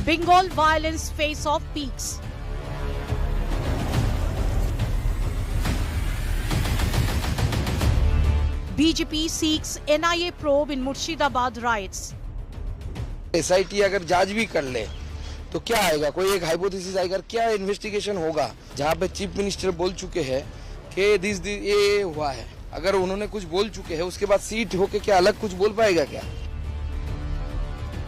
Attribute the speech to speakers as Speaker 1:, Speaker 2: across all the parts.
Speaker 1: Bengal violence face-off peaks. BJP seeks NIA probe in Murshidabad riots.
Speaker 2: SIT अगर जांच भी कर ले तो क्या आएगा, कोई एक हाइपोथेसिस आएगा, क्या इन्वेस्टिगेशन होगा, जहां पे चीफ मिनिस्टर बोल चुके हैं कि ये हुआ है। अगर उन्होंने कुछ बोल चुके हैं उसके बाद सीट होके क्या अलग कुछ बोल पाएगा क्या?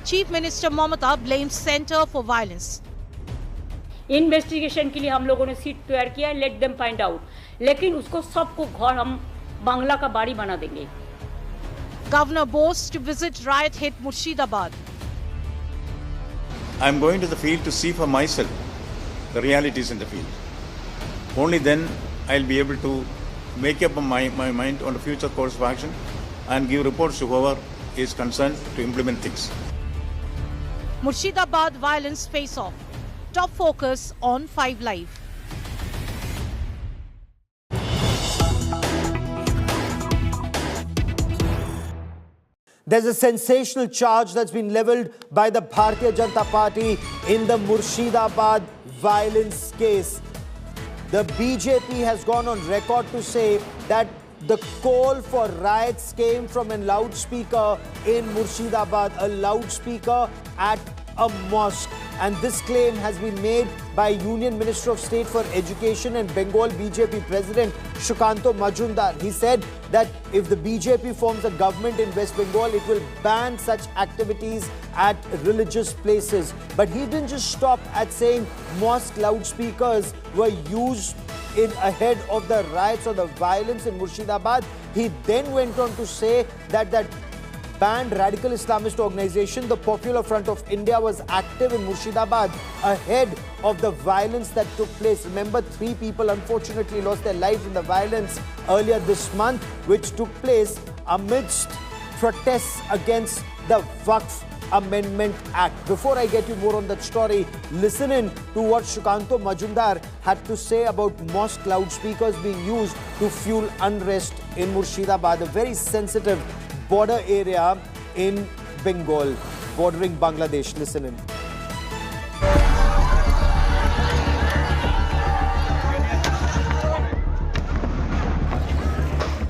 Speaker 1: Chief Minister Mamata blames Center for Violence.
Speaker 3: Investigation के लिए हम लोगों ने सीट तैयार किया है, लेट देम फाइंड आउट, लेकिन उसको सबको घर हम बांग्ला का बाड़ी बना देंगे।
Speaker 1: Governor Bose to visit riot hit Murshidabad.
Speaker 4: I am going to the field to see for myself the realities in the field. Only then I will be able to make up my mind on the future course of action and give reports to whoever is concerned to implement things.
Speaker 1: Murshidabad violence face-off. Top focus on 5 Live.
Speaker 5: There's a sensational charge that's been leveled by the Bharatiya Janata Party in the Murshidabad violence case. The BJP has gone on record to say that the call for riots came from a loudspeaker in Murshidabad, a loudspeaker at a mosque. And this claim has been made by Union Minister of State for Education and Bengal BJP President Sukhanto Majumdar. He said that if the BJP forms a government in West Bengal, it will ban such activities at religious places. But he didn't just stop at saying mosque loudspeakers were used ahead of the riots or the violence in Murshidabad. He then went on to say that banned radical Islamist organization, the Popular Front of India, was active in Murshidabad ahead of the violence that took place. Remember, 3 people unfortunately lost their lives in the violence earlier this month, which took place amidst protests against the Waqf Amendment Act. Before I get you more on that story, listen in to what Sukhanto Majumdar had to say about mosque loudspeakers being used to fuel unrest in Murshidabad, a very sensitive border area in Bengal, bordering Bangladesh. Listen in.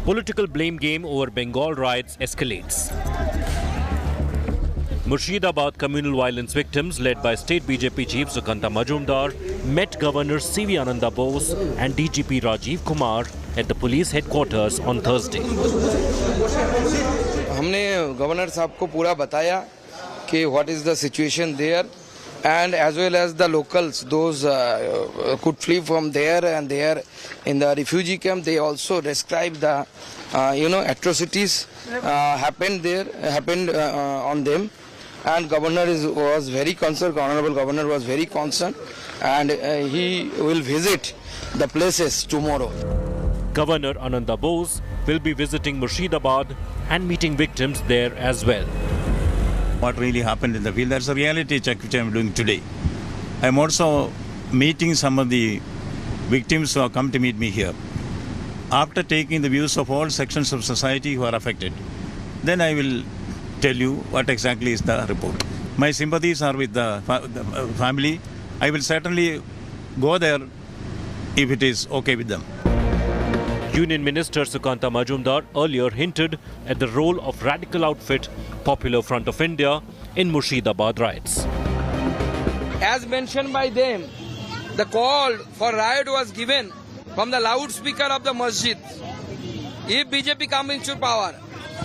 Speaker 6: Political blame game over Bengal riots escalates. Murshidabad communal violence victims, led by State BJP Chief Sukhanto Majumdar, met Governor C.V. Anand Bose and DGP Rajiv Kumar at the police headquarters on Thursday.
Speaker 2: हमने governor साहब को पूरा बताया कि what is the situation there, and as well as the locals, those could flee from there, and there in the refugee camp they also described the atrocities happened on them, and governor was very concerned. Honorable Governor was very concerned, and he will visit the places tomorrow.
Speaker 6: Governor Anand Bose will be visiting Murshidabad and meeting victims there as well.
Speaker 4: What really happened in the field, that's a reality check which I am doing today. I am also meeting some of the victims who have come to meet me here. After taking the views of all sections of society who are affected, then I will tell you what exactly is the report. My sympathies are with the family. I will certainly go there if it is okay with them.
Speaker 6: Union Minister Sukhanto Majumdar earlier hinted at the role of radical outfit Popular Front of India in Murshidabad riots.
Speaker 2: As mentioned by them, the call for riot was given from the loudspeaker of the masjid. If BJP comes into power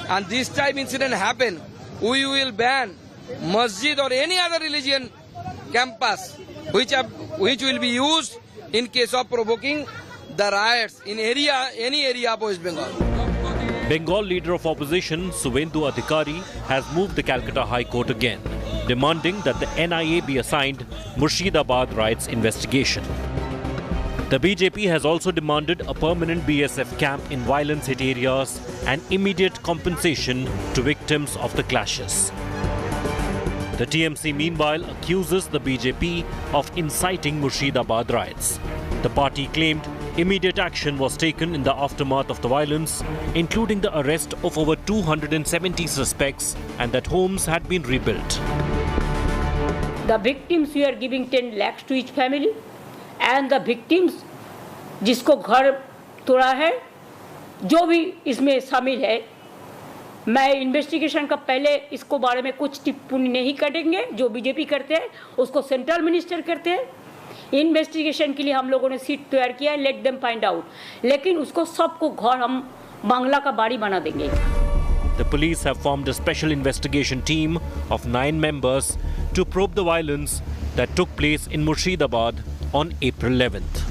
Speaker 2: and this type incident happen, we will ban masjid or any other religion campus which will be used in case of provoking the riots in any area of West Bengal.
Speaker 6: Bengal leader of opposition Suvendu Adhikari has moved the Calcutta High Court again, demanding that the NIA be assigned Murshidabad riots investigation. The BJP has also demanded a permanent BSF camp in violence-hit areas and immediate compensation to victims of the clashes. The TMC meanwhile accuses the BJP of inciting Murshidabad riots. The party claimed Immediate action was taken in the aftermath of the violence, including the arrest of over 270 suspects and that homes had been rebuilt.
Speaker 3: The victims we are giving 10 lakhs to each family, and the victims जिसको घर तोड़ा है, जो भी इसमें शामिल है, मैं इन्वेस्टिगेशन का पहले इसको बारे में कुछ टिप्पणी नहीं करेंगे. जो बीजेपी करते हैं उसको सेंट्रल मिनिस्टर करते हैं. इन्वेस्टिगेशन के लिए हम लोगों ने सीट तैयार किया है, लेट देम फाइंड आउट. लेकिन उसको सबको घर हम बांग्ला का बाड़ी बना देंगे.
Speaker 6: The police have formed a special investigation team of 9 members to probe the violence that took place in Murshidabad on April 11th.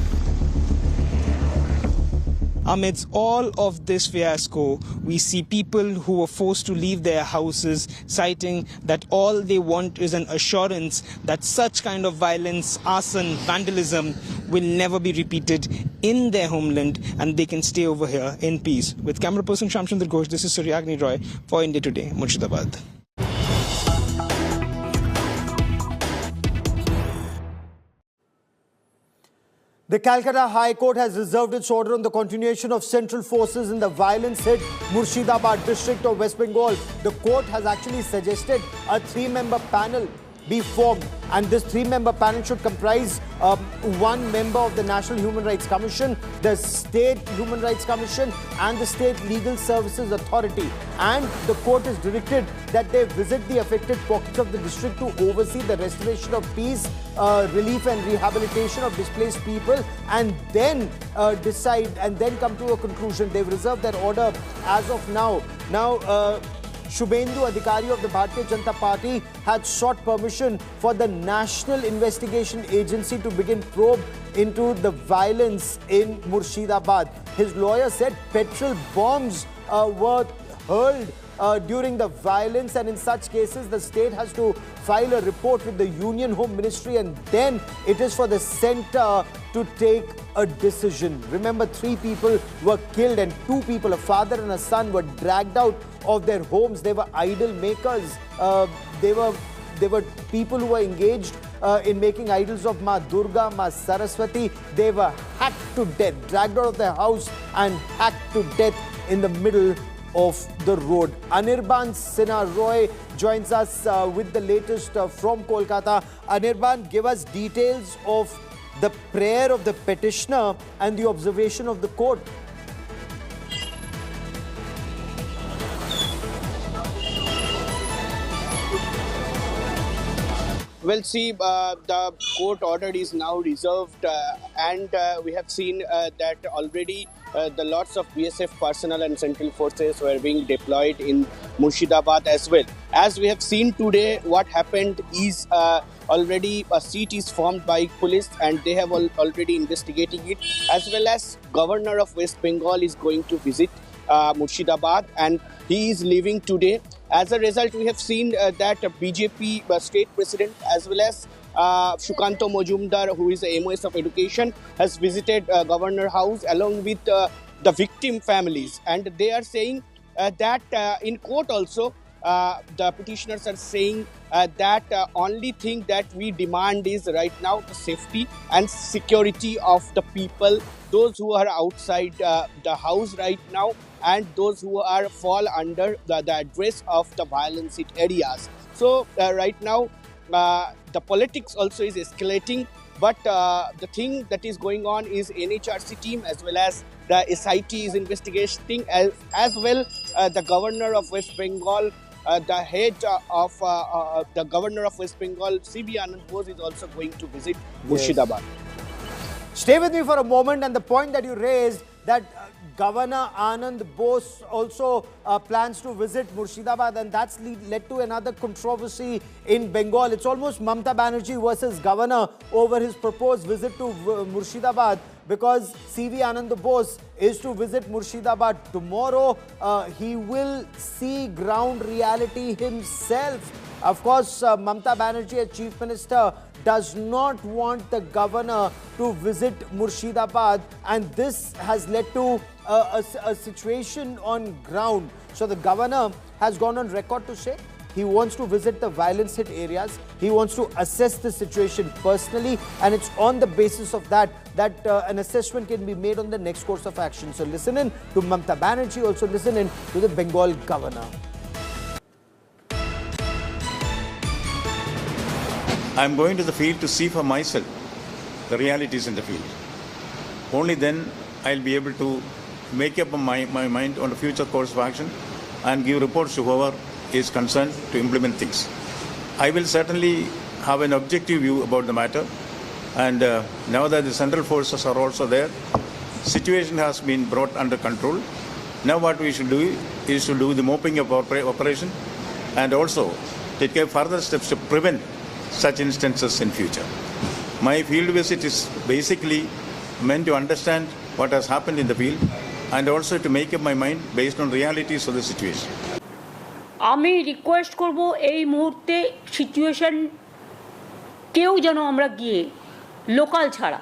Speaker 7: Amidst all of this fiasco, we see people who were forced to leave their houses, citing that all they want is an assurance that such kind of violence, arson, vandalism will never be repeated in their homeland and they can stay over here in peace. With camera person Shamchandra Ghosh, this is Suryagni Roy for India Today, Murshidabad.
Speaker 5: The Calcutta High Court has reserved its order on the continuation of central forces in the violence-hit Murshidabad district of West Bengal. The court has actually suggested a 3-member panel be formed, and this 3-member panel should comprise 1 member of the National Human Rights Commission, the State Human Rights Commission and the State Legal Services Authority. And the court is directed that they visit the affected pockets of the district to oversee the restoration of peace, relief and rehabilitation of displaced people, and then decide and then come to a conclusion. They've reserved their order as of now. Shubhendu Adhikari of the Bharatiya Janata Party had sought permission for the National Investigation Agency to begin probe into the violence in Murshidabad. His lawyer said petrol bombs were hurled during the violence, and in such cases the state has to file a report with the Union Home Ministry, and then it is for the centre to take a decision. Remember, 3 people were killed and 2 people, a father and a son, were dragged out of their homes. They were idol makers. They were people who were engaged in making idols of Ma Durga, Ma Saraswati. They were hacked to death, dragged out of their house and hacked to death in the middle of the road. Anirban Sinha Roy joins us with the latest from Kolkata. Anirban, give us details of the prayer of the petitioner and the observation of the court.
Speaker 8: Well, see, the court order is now reserved and we have seen that already the lots of BSF personnel and central forces were being deployed in Murshidabad as well. As we have seen today, what happened is already a seat is formed by police and they have already investigating it, as well as Governor of West Bengal is going to visit Murshidabad and he is leaving today. As a result, we have seen that BJP state president as well as Shukanto Mojumdar, who is the MOS of education, has visited Governor House along with the victim families, and they are saying that in court also the petitioners are saying that only thing that we demand is right now the safety and security of the people, those who are outside the house right now and those who are fall under the address of the violence hit areas. So right now the politics also is escalating, but the thing that is going on is NHRC team as well as the SIT is investigating, as well the governor of West Bengal, the head of the governor of West Bengal, CB Anand Bose, is also going to visit Murshidabad.
Speaker 5: Stay with me for a moment, and the point that you raised, that Governor Anand Bose also plans to visit Murshidabad, and that's led to another controversy in Bengal. It's almost Mamata Banerjee versus Governor over his proposed visit to Murshidabad, because CV Anand Bose is to visit Murshidabad tomorrow. He will see ground reality himself. Of course, Mamata Banerjee as Chief Minister does not want the governor to visit Murshidabad, and this has led to a situation on ground. So the governor has gone on record to say He wants to visit the violence hit areas. He wants to assess the situation personally, and it's on the basis of that an assessment can be made on the next course of action. So listen in to Mamata Banerjee, also listen in to the Bengal governor.
Speaker 4: I'm going to the field to see for myself the realities in the field. Only then I'll be able to make up my mind on the future course of action and give reports to whoever is concerned to implement things. I will certainly have an objective view about the matter, and now that the central forces are also there, situation has been brought under control. Now what we should do is to do the mopping up operation and also take further steps to prevent such instances in future. My field visit is basically meant to understand what has happened in the field and also to make up my mind based on realities of the situation.
Speaker 3: আমি request করব এই মুহূর্তে situation কেউ যেন আমরা গিয়ে local ছাড়া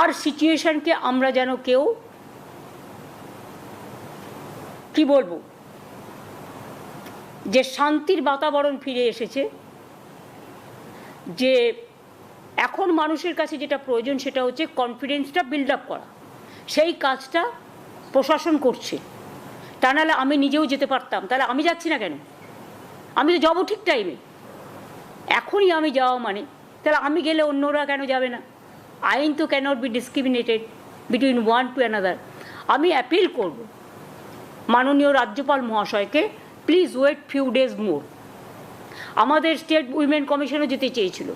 Speaker 3: আর সিচুয়েশনকে আমরা যেন কেউ কি বলবো যে শান্তির বাতাবরণ ফিরে এসেছে, যে এখন মানুষের কাছে যেটা প্রয়োজন সেটা হচ্ছে কনফিডেন্সটা বিল্ড আপ করা। সেই কাজটা প্রশাসন করছে, তা নাহলে আমি নিজেও যেতে পারতাম। তাহলে আমি যাচ্ছি না কেন? আমি তো যাবো ঠিক টাইমে, এখনই আমি যাওয়া মানে তাহলে আমি গেলে অন্যরা কেন যাবে না? আইন তো can't be discriminated between one to another. আমি অ্যাপিল করব মাননীয় রাজ্যপাল মহাশয়কে, please wait few days more. আমাদের স্টেট উইমেন কমিশনও যেতে চেয়েছিল,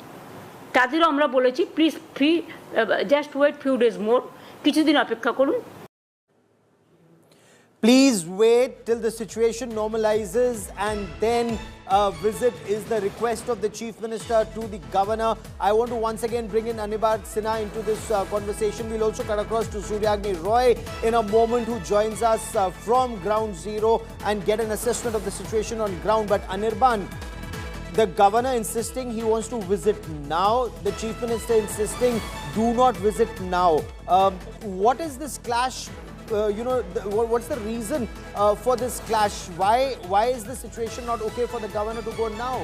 Speaker 3: তাদেরও আমরা বলেছি please just wait few days more, কিছুদিন অপেক্ষা করুন।
Speaker 5: Please wait till the situation normalizes and then visit is the request of the Chief Minister to the Governor. I want to once again bring in Anirban Sinha into this conversation. We'll also cut across to Suryagni Roy in a moment, who joins us from ground zero and get an assessment of the situation on ground. But Anirban, the Governor insisting he wants to visit now, the Chief Minister insisting do not visit now. What is this clash? What's the reason for this clash? Why is the situation not okay for the governor to go now?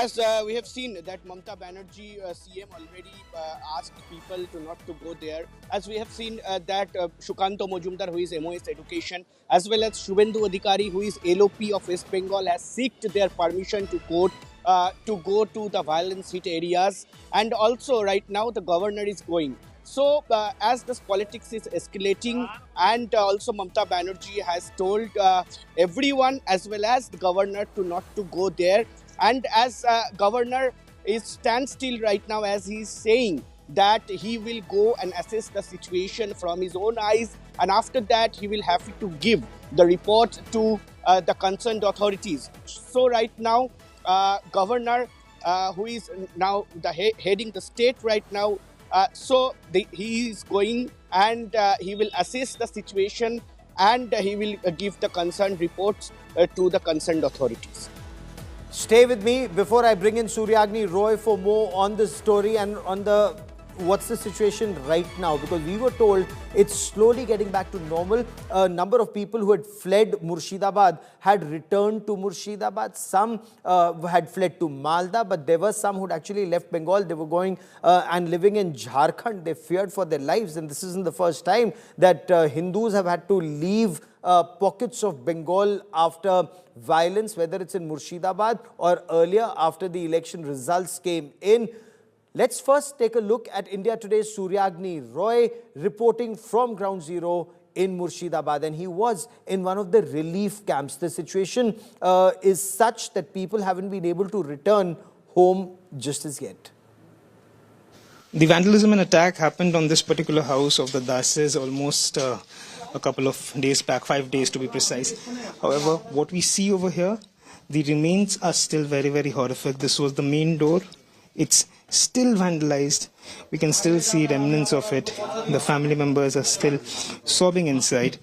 Speaker 8: As we have seen that Mamata Banerjee, CM, already asked people not to go there. As we have seen that Shukanto Mojumdar, who is MOS Education, as well as Shubhendu Adhikari, who is LOP of West Bengal, has sought their permission to court to go to the violence hit areas. And also right now the governor is going. So as this politics is escalating, and also Mamata Banerjee has told everyone as well as the governor to not to go there. And as governor is standstill right now, as he is saying that he will go and assess the situation from his own eyes, and after that he will have to give the report to the concerned authorities. So right now governor, who is now heading the state right now, he is going and he will assess the situation, and he will give the concerned reports to the concerned authorities.
Speaker 5: Stay with me before I bring in Suryagni Roy for more on this story and on what's the situation right now, because we were told it's slowly getting back to normal. A number of people who had fled Murshidabad had returned to Murshidabad. Some had fled to Malda, but there were some who had actually left Bengal. They were going and living in Jharkhand. They feared for their lives, and this isn't the first time that Hindus have had to leave pockets of Bengal after violence, whether it's in Murshidabad or earlier after the election results came in. Let's first take a look at India Today's Suryagni Roy reporting from ground zero in Murshidabad, and he was in one of the relief camps. The situation is such that people haven't been able to return home just as yet.
Speaker 7: The vandalism and attack happened on this particular house of the Dases almost a couple of days back, 5 days to be precise. However, what we see over here, the remains are still very, very horrific. This was the main door. It's still vandalized. We can still see remnants of it. The family members are still sobbing inside,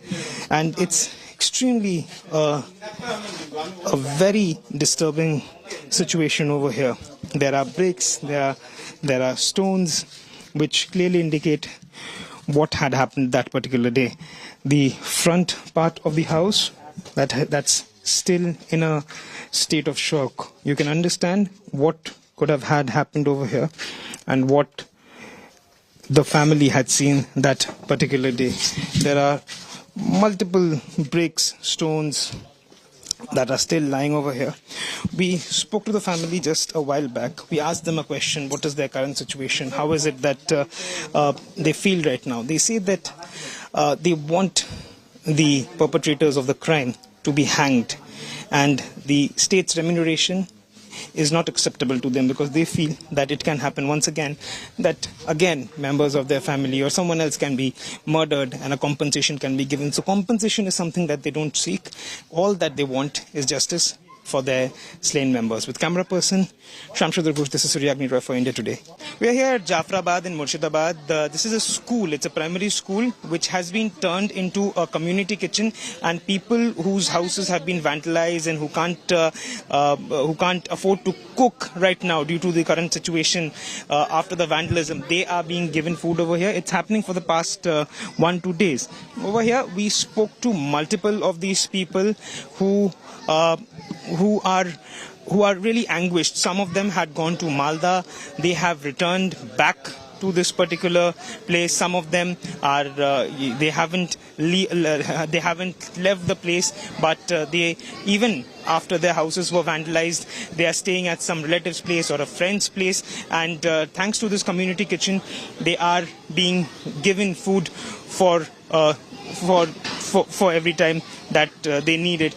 Speaker 7: and it's extremely a very disturbing situation over here. There are bricks, there are stones which clearly indicate what had happened that particular day. The front part of the house, that's still in a state of shock. You can understand what could have had happened over here and what the family had seen that particular day. There are multiple bricks, stones that are still lying over here. We spoke to the family just a while back. We asked them a question: what is their current situation? How is it that they feel right now? They say that they want the perpetrators of the crime to be hanged, and the state's remuneration is not acceptable to them because they feel that it can happen once again, that again members of their family or someone else can be murdered and a compensation can be given. So compensation is something that they don't seek. All that they want is justice for their slain members. With camera person Shamshadar Ghosh, this is Suryagni Roy for India Today. We are here at Jafrabad in Murshidabad. This is a school. It's a primary school which has been turned into a community kitchen, and people whose houses have been vandalized and who can't afford to cook right now due to the current situation after the vandalism, they are being given food over here. It's happening for the past 1-2 days. Over here we spoke to multiple of these people who are really anguished. Some of them had gone to Malda. They have returned back to this particular place. Some of them are they haven't left the place, but they, even after their houses were vandalized, they are staying at some relative's place or a friend's place, and thanks to this community kitchen they are being given food for every time that they need it.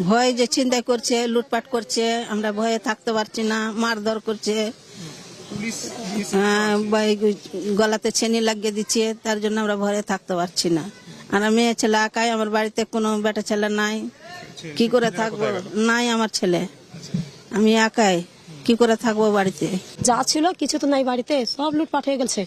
Speaker 9: ভয় যে চিন্তা করছে, লুটপাট করছে, আমরা ভয়ে থাকতে পারছি না, মারধর করছে, গলাতে ছেনি লাগিয়ে দিচ্ছে, তার জন্য আমরা ভয়ে থাকতে পারছি না। আর মেয়ে ছেলে একাই, আমার বাড়িতে কোনো বেটা ছেলে নাই, কি করে থাকবো? নাই আমার ছেলে, আমি একাই, কি করে থাকবো বাড়িতে?
Speaker 10: যা ছিল কিছু তো নাই বাড়িতে, সব লুটপাট হয়ে গেছে।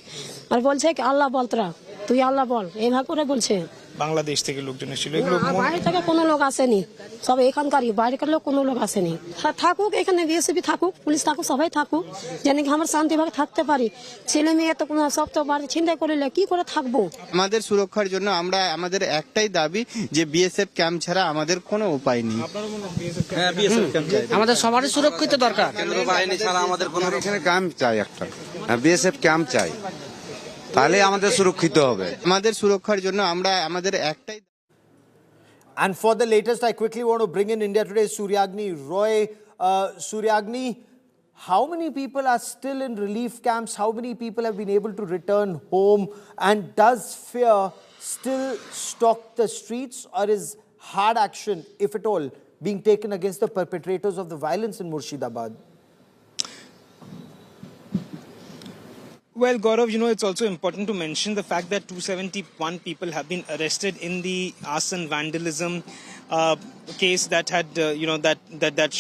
Speaker 10: আর বলছে কি আল্লাহ বল, তোরা তুই আল্লাহ বল, এইভাবে করে বলছে।
Speaker 7: বাংলাদেশ থেকে লোকজন এসেছিল,
Speaker 10: বাইরে থেকে কোনো লোক আসেনি, সব এখানকারই, বাইরেকার লোক কোনো লোক আসেনি। থাকুক এখানে, বিএসএফ থাকুক, পুলিশ থাকুক, সবাই থাকুক, যেন আমরা শান্তিভাবে থাকতে পারি। ছেলে মেয়ে তো কোনো সব তো বাড়ি ছিনতাই করলে কি করে থাকবো?
Speaker 11: আমাদের সুরক্ষার জন্য আমাদের একটাই দাবি যে বিএসএফ ক্যাম্প ছাড়া আমাদের কোনো উপায় নেই।
Speaker 12: আমাদের সবারই সুরক্ষিত দরকার। কেন্দ্র বাহিনী ছাড়া আমাদের কোনো এখানে ক্যাম্প চাই, একটা বিএসএফ ক্যাম্প চাই, তাহলে আমাদের সুরক্ষিত হবে।
Speaker 11: আমাদের সুরক্ষার জন্য আমাদের একটাই।
Speaker 5: And for the latest, I quickly want to bring in India Today's Suryagni Roy. Suryagni, how many people are still in relief camps? How many people have been able to return home? And does fear still stalk the streets, or is hard action, if at all, being taken against the perpetrators of the violence in Murshidabad?
Speaker 7: Well, Gaurav, it's also important to mention the fact that 271 people have been arrested in the arson vandalism case that had, that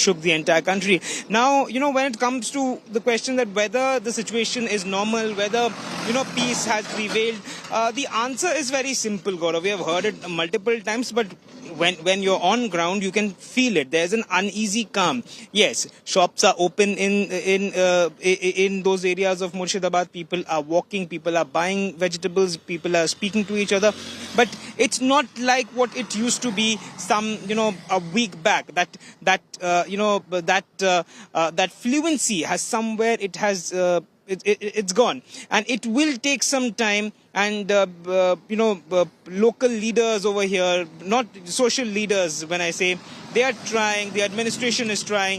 Speaker 7: shook the entire country. Now, when it comes to the question that whether the situation is normal, whether, peace has prevailed, the answer is very simple, Gaurav. We have heard it multiple times, but when you're on ground, you can feel it. There's an uneasy calm. Yes, shops are open in those areas of Murshidabad. People are walking, people are buying vegetables, people are speaking to each other. But it's not like what it used to be a week back. That fluency has somewhere, it's gone, and it will take some time. And local leaders over here, not social leaders, when I say, they are trying, the administration is trying,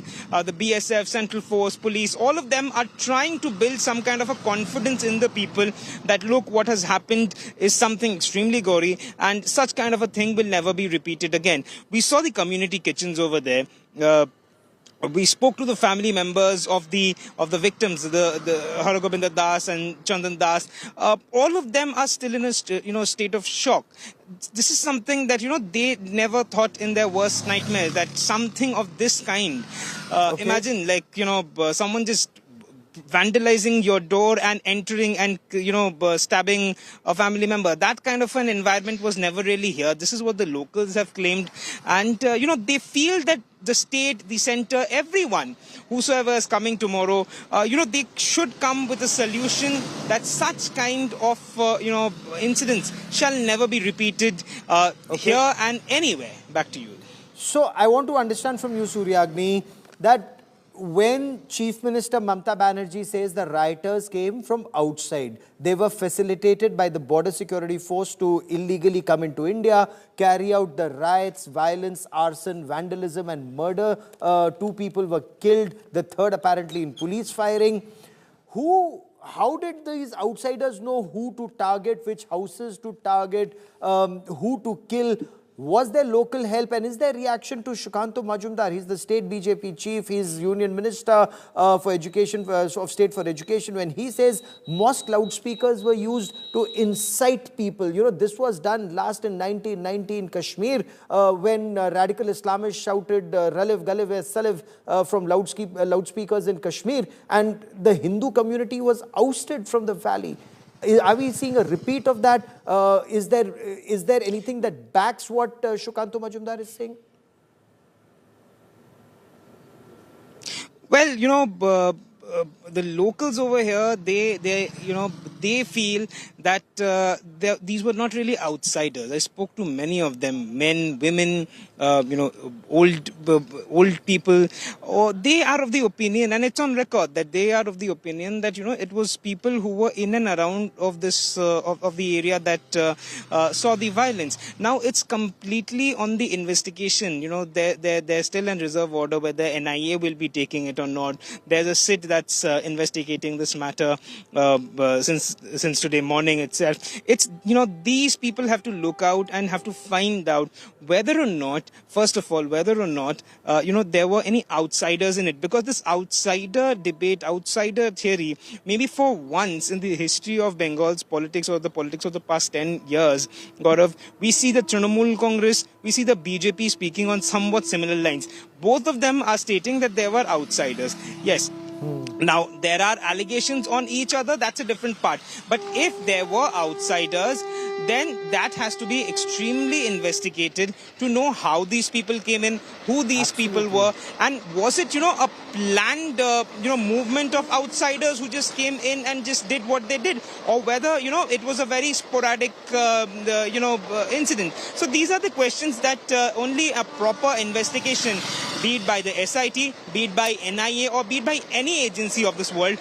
Speaker 7: the BSF, Central Force, police, all of them are trying to build some kind of a confidence in the people that, look, what has happened is something extremely gory, and such kind of a thing will never be repeated again. We saw the community kitchens over there. We spoke to the family members of the victims, the Haragovinda Das and Chandan Das. All of them are still in a state of shock. This is something that they never thought in their worst nightmares, that something of this kind. Okay. Imagine, someone just vandalizing your door and entering and stabbing a family member. That kind of an environment was never really here. This is what the locals have claimed, and they feel that the state, the center, everyone, whosoever is coming tomorrow, they should come with a solution that such kind of, incidents shall never be repeated here and anywhere. Back to you.
Speaker 5: So I want to understand from you, Suryagni, that when Chief Minister Mamata Banerjee says the rioters came from outside, they were facilitated by the border security force to illegally come into India, carry out the riots, violence, arson, vandalism and murder. 2 people were killed, the third apparently in police firing. How did these outsiders know who to target, which houses to target, who to kill? Was there local help, and is there reaction to Sukhanto Majumdar? He's the state BJP chief, he's union minister for education, of state for education, when he says mosque loudspeakers were used to incite people. This was done last in 1990 in Kashmir when radical Islamists shouted Ralev, Galev, Salev from loudspeakers in Kashmir, and the Hindu community was ousted from the valley. Are we seeing a repeat of that? Is there anything that backs what Sukhanto Majumdar is saying?
Speaker 7: Well, the locals over here, they feel that these were not really outsiders. I spoke to many of them, men, women, old people. They are of the opinion, and it's on record that they are of the opinion that it was people who were in and around of this of the area that saw the violence. Now it's completely on the investigation. There's still a reserve order whether NIA will be taking it or not. There's a sit that's investigating this matter since today morning itself. It's these people have to look out and have to find out whether or not, first of all, whether or not there were any outsiders in it, because this outsider debate, outsider theory, maybe for once in the history of Bengal's politics or the politics of the past 10 years, Gaurav, we see the Trinamool Congress, we see the BJP speaking on somewhat similar lines. Both of them are stating that there were outsiders. Yes. Now, there are allegations on each other, that's a different part. But if there were outsiders, then that has to be extremely investigated to know how these people came in, who these people were, and was it, a planned, movement of outsiders who just came in and just did what they did, or whether, it was a very sporadic, incident. So these are the questions that only a proper investigation, be it by the SIT, be it by NIA, or be it by any agency of this world,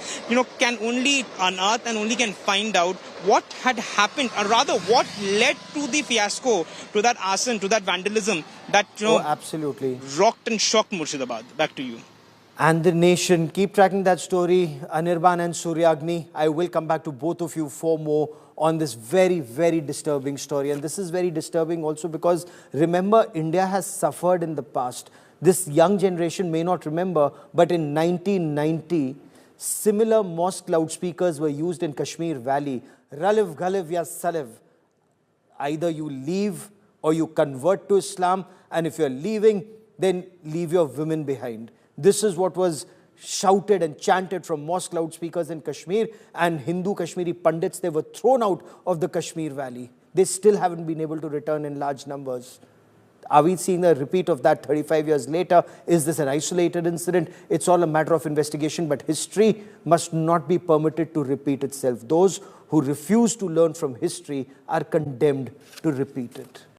Speaker 7: can only unearth and only can find out what had happened, or rather what led to the fiasco, to that arson, to that vandalism that
Speaker 5: absolutely
Speaker 7: rocked and shocked Murshidabad. Back to you.
Speaker 5: And the nation. Keep tracking that story, Anirban and Suryagni. I will come back to both of you for more on this very, very disturbing story. And this is very disturbing also because, remember, India has suffered in the past. This young generation may not remember, but in 1990, similar mosque loudspeakers were used in Kashmir Valley. Ralev, Galev, ya Salev. Either you leave or you convert to Islam, and if you're leaving, then leave your women behind. This is what was shouted and chanted from mosque loudspeakers in Kashmir, and Hindu Kashmiri Pandits, they were thrown out of the Kashmir Valley. They still haven't been able to return in large numbers. Are we seeing a repeat of that 35 years later? Is this an isolated incident? It's all a matter of investigation, but history must not be permitted to repeat itself. Those who refuse to learn from history are condemned to repeat it.